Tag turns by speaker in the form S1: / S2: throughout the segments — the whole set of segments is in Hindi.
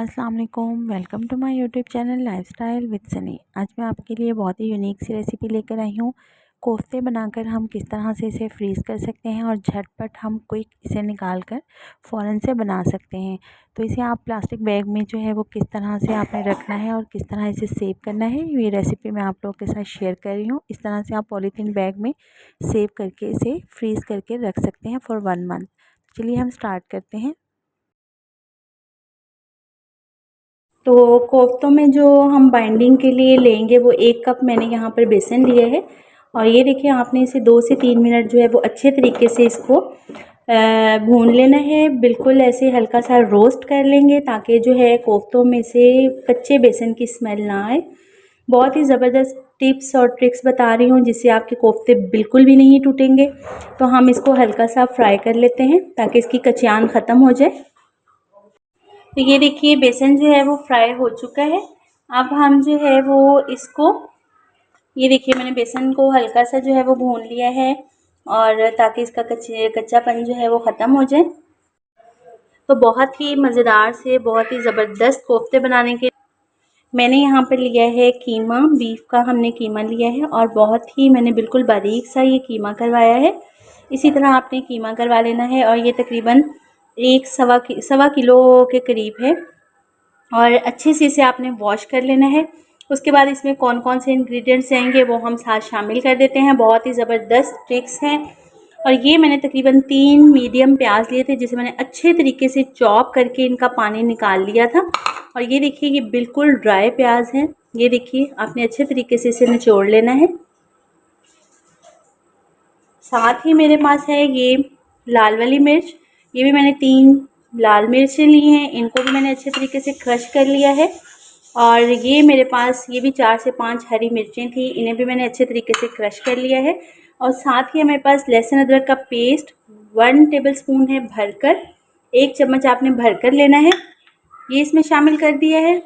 S1: अस्सलाम वालेकुम, welcome to my YouTube channel lifestyle with Sunny. आज मैं आपके लिए बहुत ही यूनिक सी रेसिपी लेकर आई हूँ। कोफ्ते बनाकर हम किस तरह से इसे फ्रीज़ कर सकते हैं और झटपट हम क्विक इसे निकाल कर फ़ौरन से बना सकते हैं। तो इसे आप प्लास्टिक बैग में जो है वो किस तरह से आपने रखना है और किस तरह इसे सेव करना है, ये रेसिपी मैं आप लोगों के साथ शेयर कर रही हूँ। इस तरह से आप पॉलीथीन बैग में सेव करके इसे फ्रीज़ करके रख सकते हैं फॉर 1 मंथ। चलिए हम स्टार्ट करते हैं।
S2: तो कोफ्तों में जो हम बाइंडिंग के लिए लेंगे वो 1 कप मैंने यहाँ पर बेसन लिया है। और ये देखिए आपने इसे 2 से 3 मिनट जो है वो अच्छे तरीके से इसको भून लेना है। बिल्कुल ऐसे हल्का सा रोस्ट कर लेंगे ताकि जो है कोफ्तों में से कच्चे बेसन की स्मेल ना आए। बहुत ही ज़बरदस्त टिप्स और ट्रिक्स बता रही हूँ जिससे आपके कोफ्ते बिल्कुल भी नहीं टूटेंगे। तो हम इसको हल्का सा फ्राई कर लेते हैं ताकि इसकी कचान ख़त्म हो जाए। तो ये देखिए बेसन जो है वो फ्राई हो चुका है। अब हम जो है वो इसको, ये देखिए मैंने बेसन को हल्का सा जो है वो भून लिया है और ताकि इसका कच्चापन जो है वो ख़त्म हो जाए। तो बहुत ही मज़ेदार से बहुत ही ज़बरदस्त कोफ्ते बनाने के मैंने यहाँ पर लिया है कीमा, बीफ का हमने कीमा लिया है और बहुत ही मैंने बिल्कुल बारीक सा ये कीमा करवाया है। इसी तरह आपने कीमा करवा लेना है और ये तकरीबन सवा किलो के करीब है। और अच्छे से इसे आपने वॉश कर लेना है। उसके बाद इसमें कौन कौन से इंग्रेडिएंट्स जाएंगे वो हम साथ शामिल कर देते हैं। बहुत ही ज़बरदस्त ट्रिक्स हैं। और ये मैंने तकरीबन 3 मीडियम प्याज लिए थे जिसे मैंने अच्छे तरीके से चॉप करके इनका पानी निकाल लिया था। और ये देखिए ये बिल्कुल ड्राई प्याज हैं। ये देखिए आपने अच्छे तरीके से इसे निचोड़ लेना है। साथ ही मेरे पास है ये लाल वाली मिर्च, ये भी मैंने 3 लाल मिर्चें ली हैं, इनको भी मैंने अच्छे तरीके से क्रश कर लिया है। और ये मेरे पास ये भी 4 से 5 हरी मिर्चें थी, इन्हें भी मैंने अच्छे तरीके से क्रश कर लिया है। और साथ ही मेरे पास लहसुन अदरक का पेस्ट 1 टेबलस्पून है भरकर, 1 चम्मच आपने भरकर लेना है, ये इसमें शामिल कर दिया है।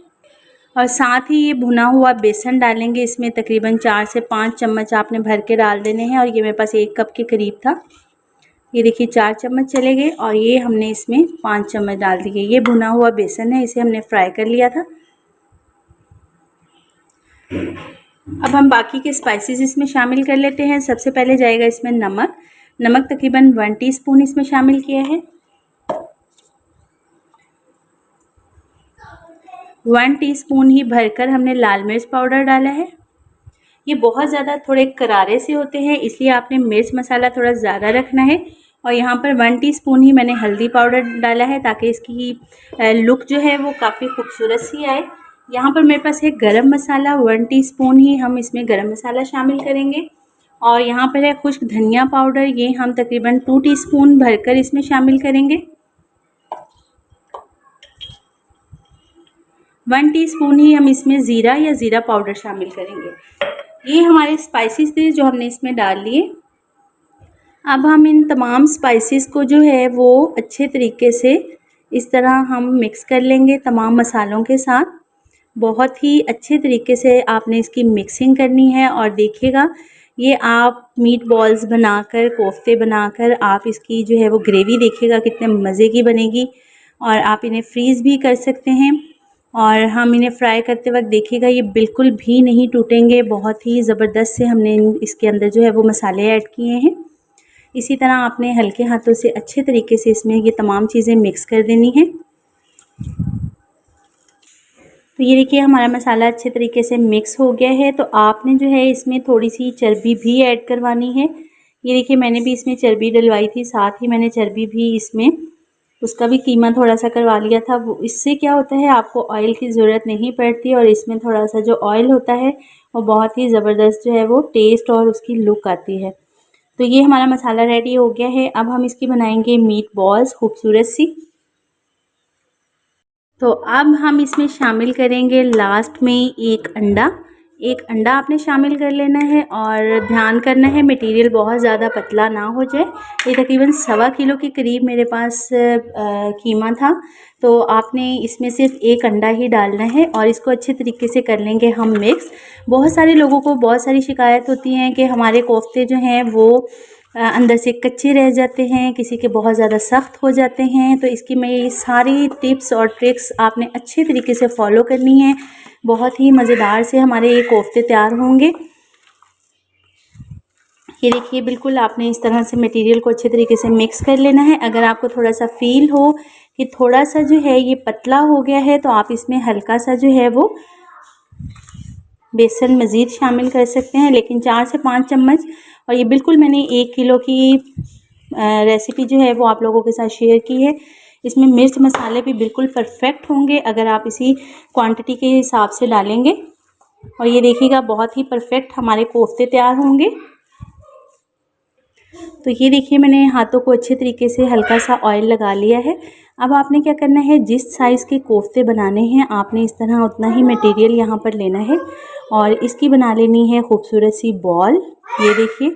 S2: और साथ ही ये भुना हुआ बेसन डालेंगे इसमें, तकरीबन 4 से 5 चम्मच आपने भर के डाल देने हैं। और ये मेरे पास 1 कप के करीब था। ये देखिए 4 चम्मच चले गए और ये हमने इसमें 5 चम्मच डाल दिए। ये भुना हुआ बेसन है, इसे हमने फ्राई कर लिया था। अब हम बाकी के स्पाइसेस इसमें शामिल कर लेते हैं। सबसे पहले जाएगा इसमें नमक। नमक तकरीबन 1 टीस्पून इसमें शामिल किया है। 1 टीस्पून ही भरकर हमने लाल मिर्च पाउडर डाला है। ये बहुत ज़्यादा थोड़े करारे से होते हैं, इसलिए आपने मिर्च मसाला थोड़ा ज़्यादा रखना है। और यहाँ पर 1 टीस्पून ही मैंने हल्दी पाउडर डाला है ताकि इसकी लुक जो है वो काफ़ी खूबसूरत सी आए। यहाँ पर मेरे पास है गरम मसाला, 1 टीस्पून ही हम इसमें गरम मसाला शामिल करेंगे। और यहाँ पर है खुश्क धनिया पाउडर, ये हम तकरीबन 2 टीस्पून भरकर इसमें शामिल करेंगे। 1 टीस्पून ही हम इसमें ज़ीरा या ज़ीरा पाउडर शामिल करेंगे। ये हमारे स्पाइसेस थे जो हमने इसमें डाल लिए। अब हम इन तमाम स्पाइसेस को जो है वो अच्छे तरीके से इस तरह हम मिक्स कर लेंगे तमाम मसालों के साथ। बहुत ही अच्छे तरीके से आपने इसकी मिक्सिंग करनी है। और देखिएगा ये आप मीट बॉल्स बनाकर, कोफ्ते बनाकर आप इसकी जो है वो ग्रेवी देखिएगा कितने मज़े की बनेगी। और आप इन्हें फ्रीज़ भी कर सकते हैं। और हम इन्हें फ्राई करते वक्त देखिएगा ये बिल्कुल भी नहीं टूटेंगे। बहुत ही ज़बरदस्त से हमने इसके अंदर जो है वो मसाले ऐड किए हैं। इसी तरह आपने हल्के हाथों से अच्छे तरीके से इसमें ये तमाम चीज़ें मिक्स कर देनी है। तो ये देखिए हमारा मसाला अच्छे तरीके से मिक्स हो गया है। तो आपने जो है इसमें थोड़ी सी चर्बी भी ऐड करवानी है। ये देखिए मैंने भी इसमें चर्बी डलवाई थी, साथ ही मैंने चर्बी भी इसमें उसका भी कीमा थोड़ा सा करवा लिया था। वो इससे क्या होता है आपको ऑयल की ज़रूरत नहीं पड़ती और इसमें थोड़ा सा जो ऑयल होता है वो बहुत ही ज़बरदस्त जो है वो टेस्ट और उसकी लुक आती है। तो ये हमारा मसाला रेडी हो गया है। अब हम इसकी बनाएंगे मीट बॉल्स खूबसूरत सी। तो अब हम इसमें शामिल करेंगे लास्ट में एक अंडा। एक अंडा आपने शामिल कर लेना है और ध्यान करना है मटेरियल बहुत ज़्यादा पतला ना हो जाए। ये तकरीबन 1.25 किलो के करीब मेरे पास कीमा था। तो आपने इसमें सिर्फ एक अंडा ही डालना है और इसको अच्छे तरीके से कर लेंगे हम मिक्स। बहुत सारे लोगों को बहुत सारी शिकायत होती हैं कि हमारे कोफ्ते जो हैं वो अंदर से कच्चे रह जाते हैं, किसी के बहुत ज़्यादा सख्त हो जाते हैं। तो इसकी मैं ये सारी टिप्स और ट्रिक्स आपने अच्छे तरीके से फॉलो करनी है। बहुत ही मज़ेदार से हमारे ये कोफ्ते तैयार होंगे। ये देखिए, बिल्कुल आपने इस तरह से मटेरियल को अच्छे तरीके से मिक्स कर लेना है। अगर आपको थोड़ा सा फील हो कि थोड़ा सा जो है ये पतला हो गया है, तो आप इसमें हल्का सा जो है वो बेसन मज़ीद शामिल कर सकते हैं, लेकिन 4 से 5 चम्मच। और ये बिल्कुल मैंने 1 किलो की रेसिपी जो है वो आप लोगों के साथ शेयर की है। इसमें मिर्च मसाले भी बिल्कुल परफेक्ट होंगे अगर आप इसी क्वांटिटी के हिसाब से डालेंगे। और ये देखिएगा, बहुत ही परफेक्ट हमारे कोफ्ते तैयार होंगे। तो ये देखिए, मैंने हाथों को अच्छे तरीके से हल्का सा ऑयल लगा लिया है। अब आपने क्या करना है, जिस साइज़ के कोफ्ते बनाने हैं आपने इस तरह उतना ही मटेरियल यहाँ पर लेना है और इसकी बना लेनी है खूबसूरत सी बॉल। ये देखिए,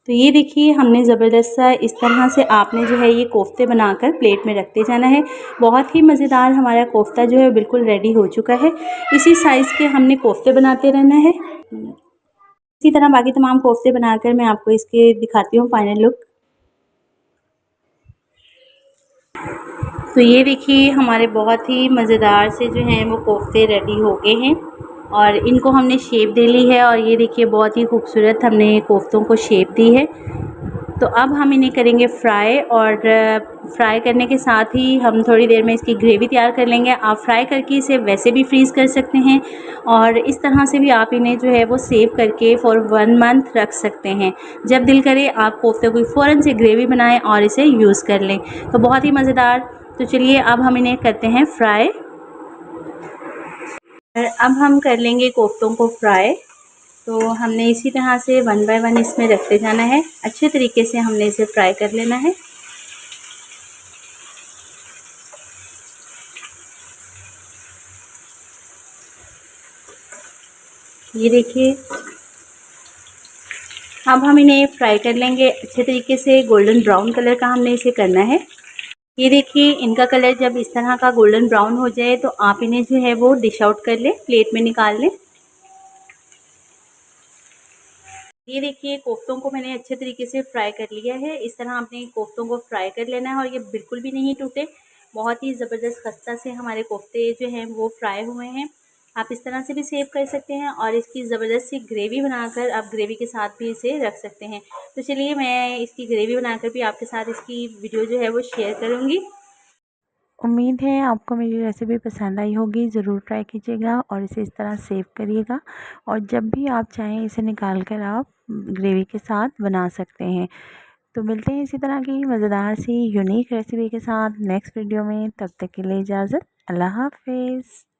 S2: तो ये देखिए, हमने ज़बरदस्त सा इस तरह से आपने जो है ये कोफ्ते बनाकर प्लेट में रखते जाना है। बहुत ही मज़ेदार हमारा कोफ्ता जो है बिल्कुल रेडी हो चुका है। इसी साइज़ के हमने कोफ्ते बनाते रहना है। इसी तरह बाकी तमाम कोफ्ते बनाकर मैं आपको इसके दिखाती हूँ फाइनल लुक। तो ये देखिए, हमारे बहुत ही मज़ेदार से जो हैं वो कोफ्ते रेडी हो गए हैं और इनको हमने शेप दे ली है। और ये देखिए, बहुत ही खूबसूरत हमने कोफ्तों को शेप दी है। तो अब हम इन्हें करेंगे फ्राई, और फ्राई करने के साथ ही हम थोड़ी देर में इसकी ग्रेवी तैयार कर लेंगे। आप फ्राई करके इसे वैसे भी फ्रीज़ कर सकते हैं और इस तरह से भी आप इन्हें जो है वो सेव करके फॉर 1 मंथ रख सकते हैं। जब दिल करे आप कोफ्ते को फ़ौरन से ग्रेवी बनाएं और इसे यूज़ कर लें, तो बहुत ही मज़ेदार। तो चलिए अब हम इन्हें करते हैं फ्राई। अब हम कर लेंगे कोफ्तों को फ्राई। तो हमने इसी तरह से 1 बाय 1 इसमें रखते जाना है। अच्छे तरीके से हमने इसे फ्राई कर लेना है। ये देखिए, अब हम इन्हें फ्राई कर लेंगे अच्छे तरीके से। गोल्डन ब्राउन कलर का हमने इसे करना है। ये देखिए, इनका कलर जब इस तरह का गोल्डन ब्राउन हो जाए तो आप इन्हें जो है वो डिश आउट कर लें, प्लेट में निकाल लें। ये देखिए, कोफ्तों को मैंने अच्छे तरीके से फ्राई कर लिया है। इस तरह आपने कोफ्तों को फ्राई कर लेना है और ये बिल्कुल भी नहीं टूटे। बहुत ही ज़बरदस्त खस्ता से हमारे कोफ्ते जो हैं वो फ्राई हुए हैं। आप इस तरह से भी सेव कर सकते हैं और इसकी ज़बरदस्त सी ग्रेवी बनाकर आप ग्रेवी के साथ भी इसे रख सकते हैं। तो चलिए, मैं इसकी ग्रेवी बनाकर भी आपके साथ इसकी वीडियो जो है वो शेयर करूँगी।
S1: उम्मीद है आपको मेरी रेसिपी पसंद आई होगी। ज़रूर ट्राई कीजिएगा और इसे इस तरह सेव करिएगा और जब भी आप चाहें इसे निकाल कर आप ग्रेवी के साथ बना सकते हैं। तो मिलते हैं इसी तरह की मज़ेदार सी यूनिक रेसिपी के साथ नेक्स्ट वीडियो में। तब तक के लिए इजाज़त। अल्लाह हाफ़िज़।